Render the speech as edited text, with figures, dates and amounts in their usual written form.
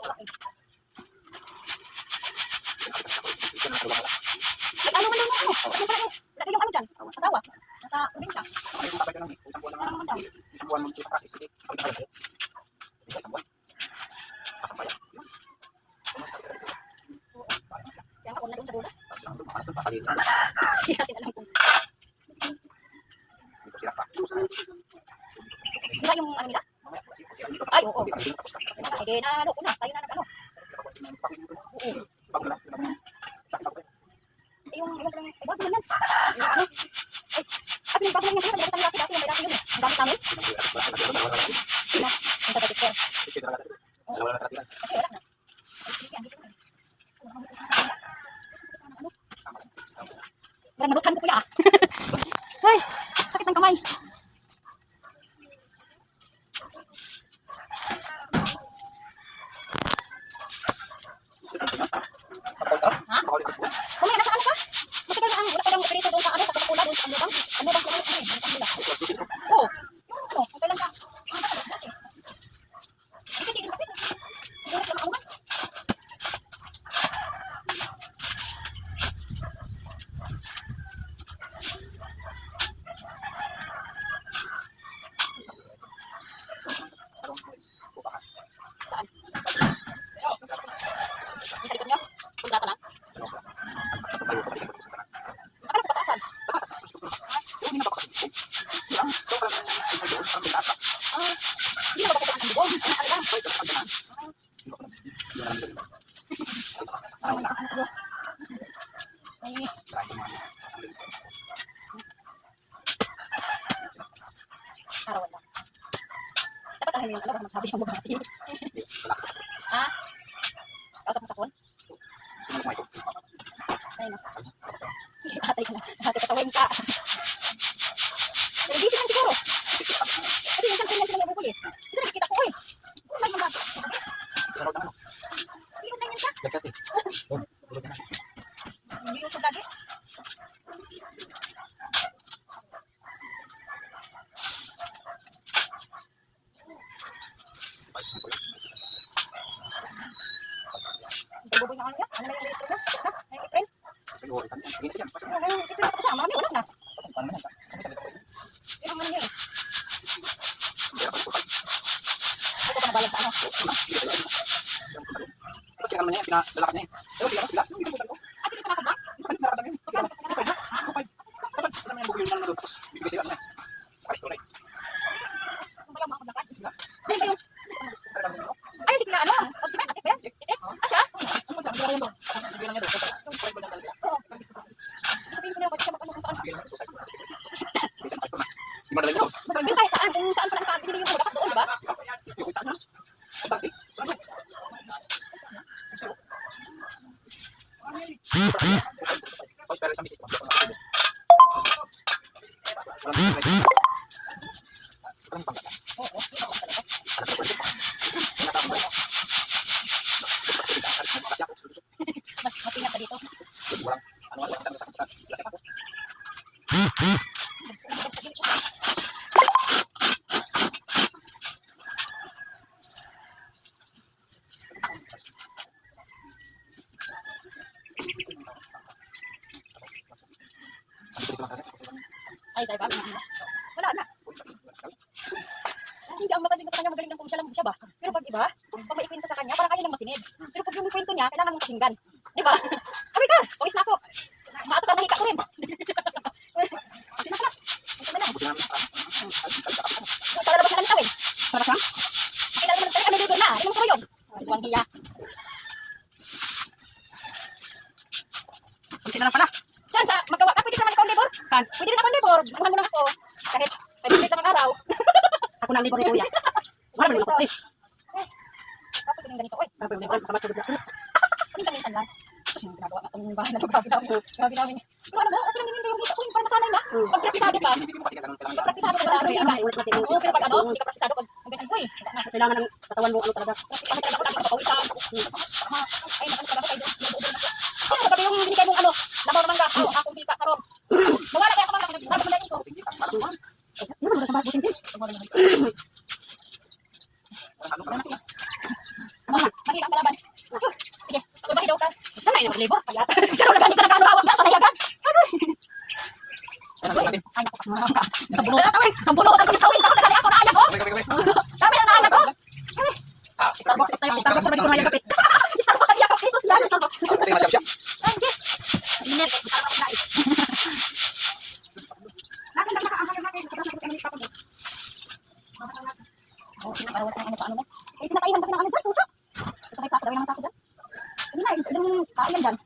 Ay, ano man lang ako. Dati yung ano dyan, asawa. Nasa probinsya. Isang buwan mo kita kasi. Isang buwan. Kaya ako na doon sa dulo. Kaya Kaya tinalang kung sila yung ano nila? Ay, oo. Eh, nalo ko na. Tayo na nag-ano. Oo. Yung parang, ay, bago lang yan. Yung ano? Ay, at yung bago lang yan. Ang dami dati yung may dati yun eh. Ang gamit namin. Sila, yung sa picture. Kasi wala na. Parang nabutan ko kuya ah. Ay, sakit ng kamay. Ha? Kumaya, nasa ano ka? Matagal na ang wala pa lang operito doon sa ano, sa Coca-Cola doon sa Lubang. Ano bang ano eh, ang kanila. Oo. Yung ano, kung kailan ka. Hindi din kasi. Hindi na mauman. Saan? Yung sa likod niyo? Kontrata lang? Akala ko pataasan. Hindi na mapapakuan ang bubong. Ay, arawan lang. Dapat ang yung ano, baka magsabi yung bubati. Ha? Kausap mo sa phone? Ay, nasa. Atay ka na. Atay katawin ka. Pero busy lang siguro. Kasi minsan kanya sila nabukoy eh. Ito nakikita ko eh. Ano ba yung mga? Hindi ko ganyan ka. Hindi ko lagi. Buboy na ano yan? Ano na yung registro na? Ha? Ay, April? Ay, April ako siya. Marami ulit na. Pero ang ano niya eh. Ay, ko pa nabalag sa ano. Kasi naman niya, pinadala ka niya eh. Pero bilas, hindi ko ko. Ay, pinito na ako ba? Bakit naradang yun? Kapag naman yung bugyo naman na doon. Tapos bibigay sila niya. Sakalis tunay. Kung ba yung mga kablakad? Ay, ba yun? Ay, sige na ano? O, si Ben, ate ba yan? Ite? Ah, siya? Oo. Ito sabihin ko na, pag siya mag-ano kung saan. Magandang kahit saan, kung saan pa lang binili yung dapat doon, diba? Mas ingat ka dito. Ay, sa iba. Wala na. Hindi ang mapansin ko sa kanya magaling lang kung siya lang siya ba. Pero pag iba, pag maikwento sa kanya, parang kaya lang makinig. Pero pag yung kwento niya, kailangan mong pakinggan. Di ba? Okay ka, pawis na ako. Maato ka, nahika ko rin. Kasi na pala. Para labas na lang tawin. Para saan? Ay, naman talaga kami doon na. Ilang ko yun. Buwang hiya. Kunti na lang pala. Saan sa magawa ka? Pwede naman ikaw libor? Saan? Pwede rin ako libor. Bukan mo lang ako. Kahit 5 minutes lang araw. Ako na ang libor ni Kuya. Wala mo yung Kapag yung ganito, oy. Kapag yung kamatsa bigla. Minsan-minsan lang. Kasi yung ginagawa ka itong bahay na ito, grabe namin. Grabe namin. Pero ano ba, okay lang din yung dito ko yung para masanay na. Pag praktisado ka, pag praktisado ka wala ano, hindi ka. Oo, pero pag ano, hindi ka praktisado pag ganyan ko eh. Kailangan ng katawan mo ano talaga. Praktisado talaga ako lagi kapawisan. Ay, nakano talaga kayo. Kaya sabi yung binigay mong ano, labaw naman ka. Oo, akong bika karon. Mawala kaya sa mga kapatid. Sabi mo lang ito. Ano ba sa mga busin din? Mahirap pala Labor, kaya. Pero wala ka nagkano na, sanay agad. Yan, natin. Ay, naku. Sa bunutan ko ni Sawin. Tapos nakali ako, naayag ko. Kamay. Dami na naayag ko. Starbucks. Starbucks pa rin ko naayag kapit. Starbucks kaya ako. Jesus, yan, Starbucks. Ito yung siya. Minit, Starbucks na Oh, sino para wala ano sa ano mo? Eh, pinataihan kasi ng ano dyan, pusa. Ito may sako, dami naman sako dyan. Hindi na, yung kaayan dyan.